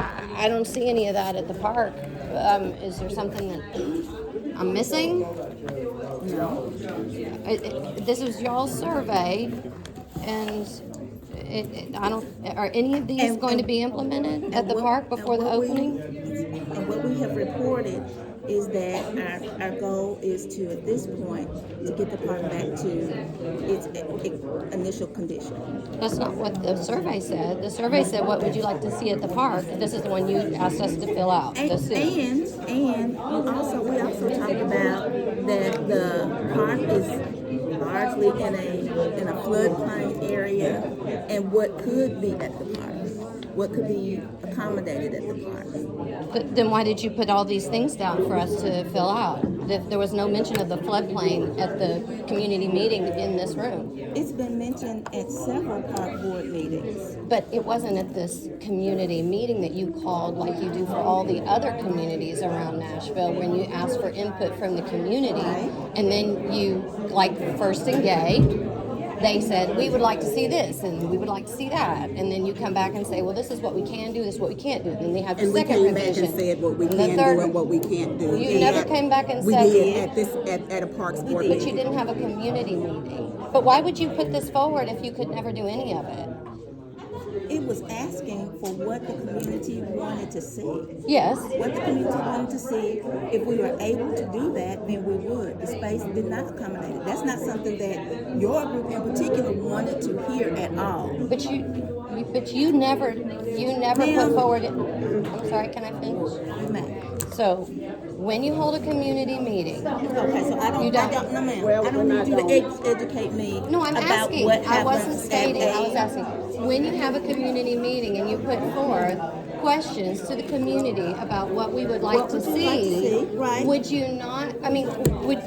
I don't see any of that at the park. Is there something that I'm missing? No. This was y'all's survey, and I don't. Are any of these going to be implemented at the park before the opening? And what we have reported is that our goal is to, at this point, to get the park back to its initial condition. That's not what the survey said. The survey said, "What would you like to see at the park?" This is the one you asked us to fill out. And we also talked about that the park is largely in a floodplain area, and what could be at the park, what could be accommodated at the park. But then why did you put all these things down for us to fill out? There was no mention of the floodplain at the community meeting in this room. It's been mentioned at several park board meetings. But it wasn't at this community meeting that you called like you do for all the other communities around Nashville when you ask for input from the community. Right. And then you, like First and Gay, they said, we would like to see this and we would like to see that. And then you come back and say, well, this is what we can do, this is what we can't do. Then they have the second revision. And we came back and said what we can do and what we can't do. You never came back and we said did at a Parks board meeting. But you didn't have a community meeting. But why would you put this forward if you could never do any of it? It was asking for what the community wanted to see. Yes. What the community wanted to see. If we were able to do that, then we would. The space did not accommodate it. That's not something that your group in particular wanted to hear at all. But you never put forward. I'm sorry. Can I finish? You may. So, when you hold a community meeting, Okay, so I don't no, ma'am. Well, I don't need you to educate me. no, I'm about asking. What I wasn't happens stating. at I was asking. When you have a community meeting and you put forth questions to the community about what we would like to see, right. would you not? I mean,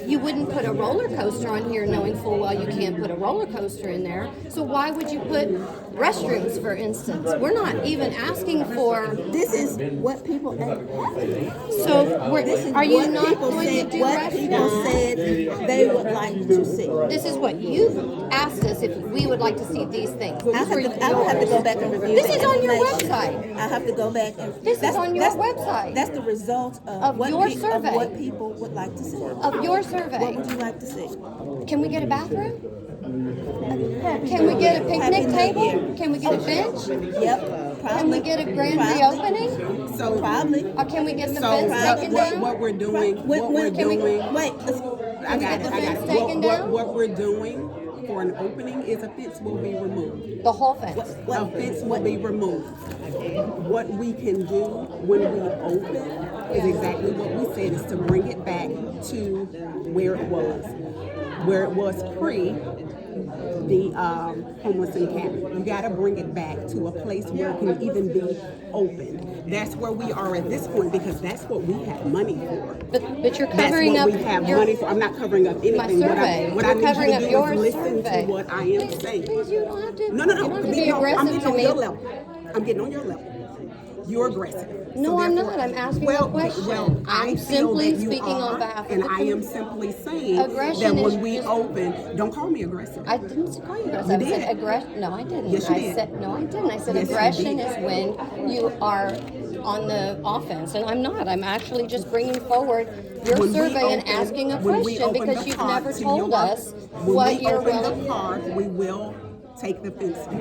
you wouldn't put a roller coaster on here knowing full well you can't put a roller coaster in there. So why would you put restrooms, for instance? We're not even asking for. This is what people So are you not people going said, to do what people restrooms? said they would like to see. This is what you asked us if we would like to see these things. I have to go back and review. This the is on your information. website. I have to go back and. This is on your website. That's the result Of what your of survey. what people would like to see. Of your survey. What would you like to see? Can we get a bathroom? Can we get a picnic table? Can we get a bench? Yep. Probably. Can we get a grand reopening? So Probably. Or can we get the So fence taken down? what we're doing, Wait, what I get the fence taken down? What we're doing for an opening is a fence will be removed. The whole fence. A fence will be removed. What we can do when we open is exactly what we said, is to bring it back to where it was pre the homeless encampment. You got to bring it back to a place where it can even be open. That's where we are at this point, because that's what we have money for. But you're That's covering what up we have your, money for. I'm not covering up anything. my survey. What I You're need covering you up to do your is listen survey. to what I am saying. Please, you don't have to. No. You don't have to be I'm aggressive getting to on me. your level. I'm getting on your level. You're aggressive. No, So I'm therefore- not. I'm asking a question. Well, I'm I feel simply that you speaking are, on behalf of and the I am simply saying Aggression that is when we just- open, don't call me aggressive. I didn't call you aggressive. You I said did. aggression. No, I didn't. Yes, you I did. said no, I didn't. I said Yes, you aggression did. is when you are on the offense, and I'm not. I'm actually just bringing forward your When we survey and open- asking a when we question open because the you've park never to told your- us when what we you're open willing. the park, we will take the fence down.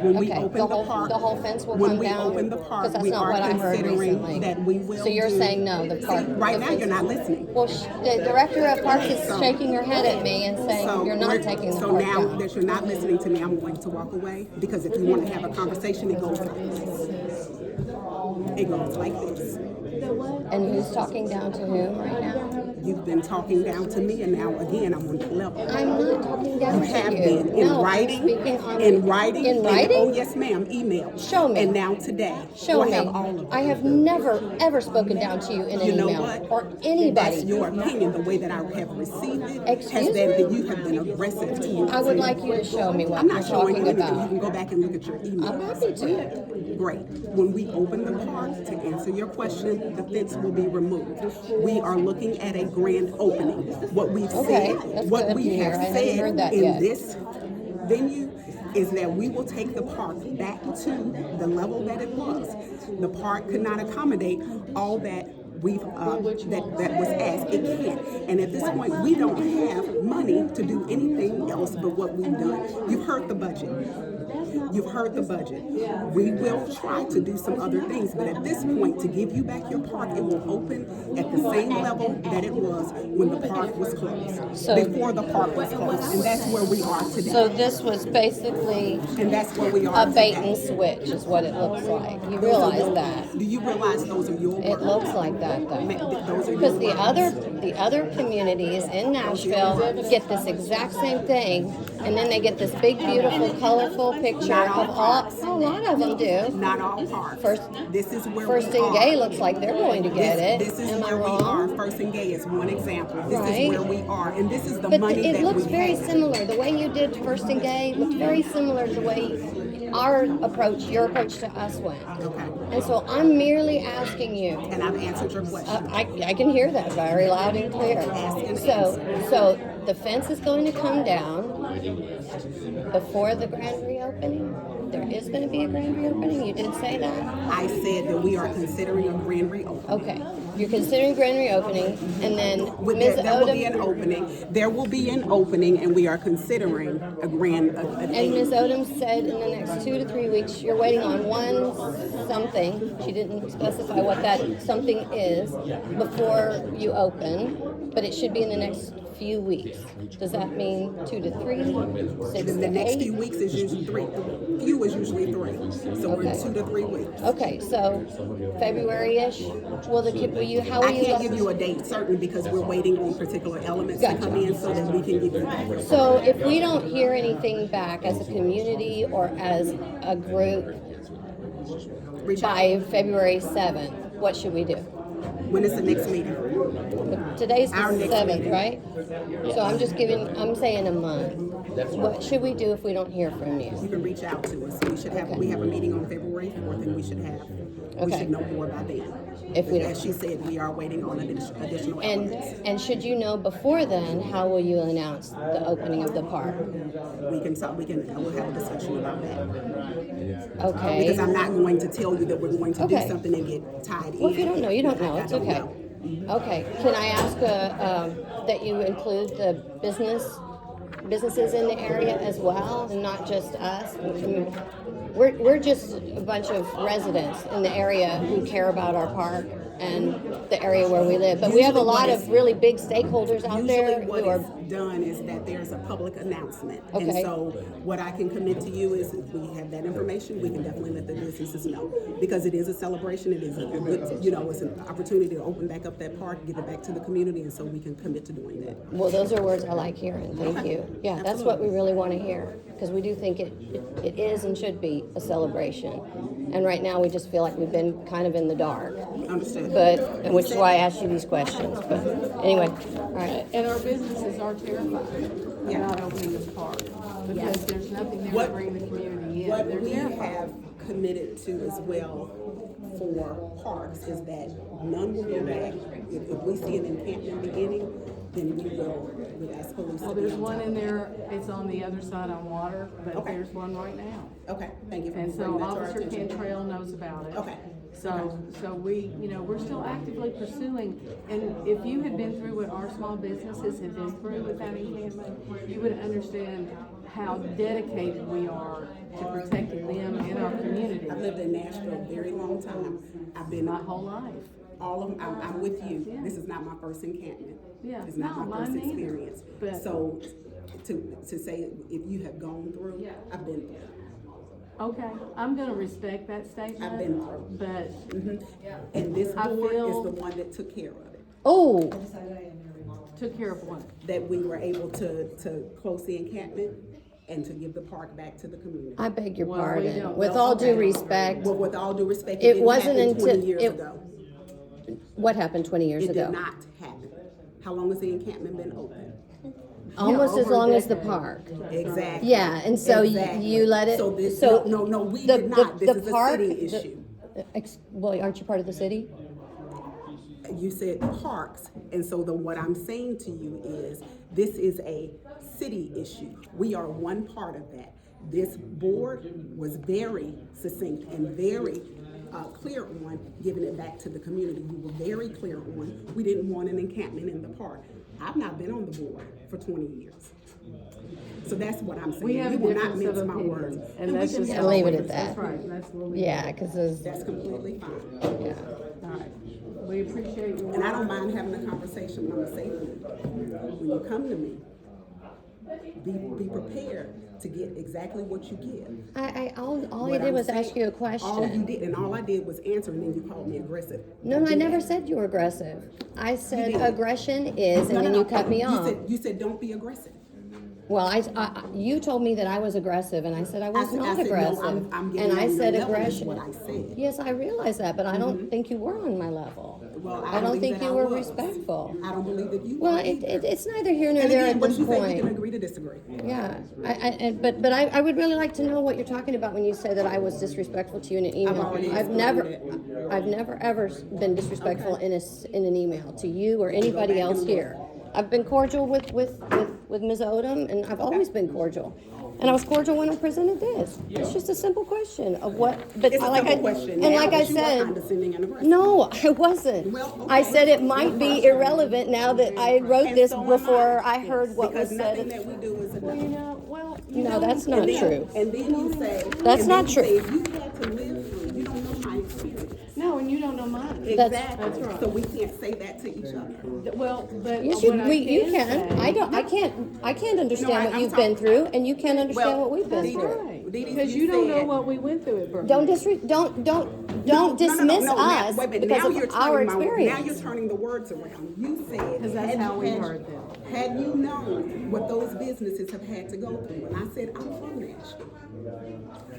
When we Okay, open the the park, whole fence will when come we down. open the Because park, that's we not are what I heard considering recently. that we will. So you're do- saying no, the park. See, right the now fence- you're not listening. Well, the director of parks is So- shaking her head at me and saying you're not we're- taking the So park now down. that you're not listening to me, I'm going to walk away, because if you want to have a conversation, it goes like this. It goes like this. And who's talking down to whom right now? You've been talking down to me, and now again I'm on that level. I'm not talking down You to have you. been in No, I'm writing, speaking on in writing, In and- writing? oh yes, ma'am. Email. Show me. And now today. Show I me. have all of I it. have never ever spoken down to you in an You know email what? or anybody. That's your opinion. The way that I have received it Excuse has been me? that you have been aggressive towards I would me. like you to show me what I'm you're not showing talking you anything. You about. can go back and look at your email. I'm happy to. Great. When we open the park, to answer your question, the fence will be removed. We are looking at a grand opening. What we've Okay, said, that's what good we to hear. have I haven't said heard that in yet. this venue is that we will take the park back to the level that it was. The park could not accommodate all that that was asked. It can't. And at this point, we don't have money to do anything else but what we've done. You've heard the budget. You've heard the budget. We will try to do some other things, but at this point, to give you back your park, it will open at the same level that it was when the park was closed, before the park was closed, and that's where we are today. So this was basically And that's where we are a bait and today. switch is what it looks like. You realize that. Do you realize those are your words? It looks like that though. Those are your Because words. the other communities in Nashville get this exact same thing, and then they get this big, beautiful, colorful picture of all. A lot of them do. Not all parks. This is where First we and are. Gay looks like they're going to get it. This is Am I where we wrong? are. First and Gay is one example. This Right. is where we are, and this is the But money it that looks we very have. similar. The way you did First and Gay looked very similar to the way your approach to us went. Okay. And so I'm merely asking you. And I've answered your question. I can hear that very loud and clear. So the fence is going to come down before the grand reopening. There is going to be a grand reopening. You did say that. I said that we are considering a grand reopening. Okay, you're considering grand reopening, and then Ms. There will be an Odom opening. There will be an opening, and we are considering a grand. and Ms. Odom said in the next 2 to 3 weeks you're waiting on one something. She didn't specify what that something is before you open, but it should be in the next few weeks. Does that mean 2 to 3, 6 The to next 8? few weeks is usually 3. Few is usually 3. So we're Okay. 2 to 3 weeks. Okay, so February-ish. Will how will I you? can't give you a date certain because we're waiting on particular elements to come in so that we can give you that. So if we don't hear anything back as a community or as a group Reach out. by February 7th, what should we do? When is the next meeting? Today's the Our next 7th, meeting. right? So I'm saying a month. What should we do if we don't hear from you? You can reach out to us. We have a meeting on February 4th, and we should know more by then. If we As don't. she said, we are waiting on additional elements. And should you know before then, how will you announce the opening of the park? We'll have a discussion about that. Okay. Because I'm not going to tell you that we're going to do Okay. something and get tied in. Well, if you don't know, you don't know. I It's don't okay. know. Okay. Can I ask that you include the businesses in the area as well, and not just us? I mean, we're just a bunch of residents in the area who care about our park and the area where we live. But we have a Usually lot what of is- really big stakeholders out there Usually what who are. is done is that there's a public announcement. And Okay. so what I can commit to you is if we have that information, we can definitely let the businesses know. Because it is a celebration, it is a good, it's an opportunity to open back up that park, give it back to the community, and so we can commit to doing that. Well, those are words I like hearing. Thank you. Yeah, that's what we really want to hear, because we do think it is and should be a celebration. And right now, we just feel like we've been kind of in the dark. Understood. And which is why I asked you these questions. But anyway, all right. And our businesses are terrified of not opening this park because there's nothing there to bring the community in. What They're we terrified. have committed to as well for parks is that none will go back. If we see an encampment beginning, then we ask police. Well, there's one in there, it's on the other side on water, but Okay. there's one right now. Okay, thank you for And bringing so that to our Officer attention. Cantrell knows about it. Okay. So we, we're still actively pursuing, and if you had been through what our small businesses have been through with that encampment, you would understand how dedicated we are to protecting them and our community. I've lived in Nashville a very long time. I've been My whole life. I'm with you. Yeah. This is not my first encampment. Yeah. It's not No, my first mine neither. experience. But- So to say if you have gone through, I've been through. Okay, I'm gonna respect that statement. I've been through. But And this I board feel- is the one that took care of it. Oh, took care of what? That we were able to close the encampment and to give the park back to the community. I beg your Well, we pardon. don't- With well, all okay. due respect, Well, with all due respect, It it didn't wasn't happen until- 20 years it- ago. what happened 20 years It ago? did not happen. How long has the encampment been open? Almost as over a long as the decade. park. Exactly. Yeah, and so Exactly. you let it. So this, so no, we the- did not. the- This the is park- a city the- issue. Well, aren't you part of the city? You said parks, and so what I'm saying to you is this is a city issue. We are one part of that. This board was very succinct and very clear on giving it back to the community. We were very clear on we didn't want an encampment in the park. I've not been on the board for 20 years. So that's what I'm saying. We have a will not difference of mince my words. opinions, and that's just. And leave it at that. That's right, that's what we. Yeah, because That's completely fine. yeah. All right, we appreciate you. And I don't mind having a conversation, but I'm gonna say to you, when you come to me, be prepared to get exactly what you give. All I What did I'm was saying- ask you a All you question. did, and all I did was answer, and then you called me aggressive. No, Don't I do never that. said you were aggressive. I said did. aggression is, and No, then no, you no. cut me off. You said don't be aggressive. Well, you told me that I was aggressive, and I said I was I not said, no, aggressive. I'm getting And I on your said level is aggression. what I said. Yes, I realize that, but I don't think you were on my level. Well, I don't believe think that you I were was. respectful. I don't believe that you Well, were it, either. it's neither here nor And there again, at but this you said we can point. agree to disagree. Yeah, but I would really like to know what you're talking about when you say that I was disrespectful to you in an email. already I've never ever been disrespectful in an email to you or anybody back else and here. I've been cordial with Ms. Odom, and I've always been cordial. And I was cordial when I presented this. It's just a simple question of what, but It's a like simple question. and now, like I but you are said, condescending and aggressive. no, I wasn't. Well, I okay. said it might be irrelevant now that I wrote And this so am before I. I heard what Because was nothing said. that we do is enough. You know, well. No, that's not true. And then you say, That's and not then you true. say, if you had to live through, you don't know my experience. No, and you don't know mine. That's Exactly. So we can't say that to each other. Well, but Yes, what I you can. say- I can't understand what I'm you've talking- been through, and you can't understand Well, what we've been Dede, through. Right, Dede, because you you don't know said- what we went through at Brookmeade. Don't dismiss now, us wait a minute. because Now of you're our turning now you're experience. turning the words around. You said, Because that's how we heard them. Had you known what those businesses have had to go through, and I said, I'm from Nashville.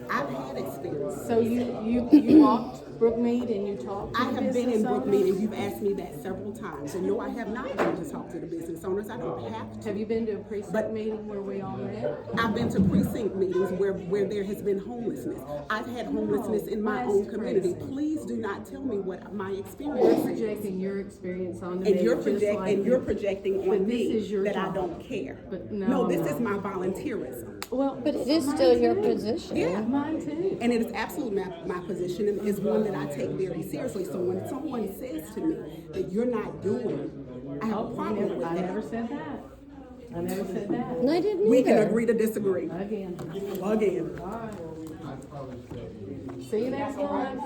I've had experience. So you walked Brookmeade and you talked to I the have been business in owners? Brookmeade, and you've asked me that several times. And no, I have not been to talk to the business owners. I don't have to. Have you been to a precinct meeting where we all met? I've been to precinct meetings where there has been homelessness. I've had homelessness in my that's own community. crazy. Please do not tell me what my You're experience is. projecting your experience onto And me, you're just like you're projecting But on this me is your that I job. don't care. But no, this no. is my volunteerism. Well, But it is mine still your too. position. Yeah. Mine too. And it is absolutely my position, and is one that I take very seriously. So when someone says to me that you're not doing, I have a problem with I that. never said that. I never said that. And I didn't We can either. agree to disagree. Again. Again. All right. See you next time.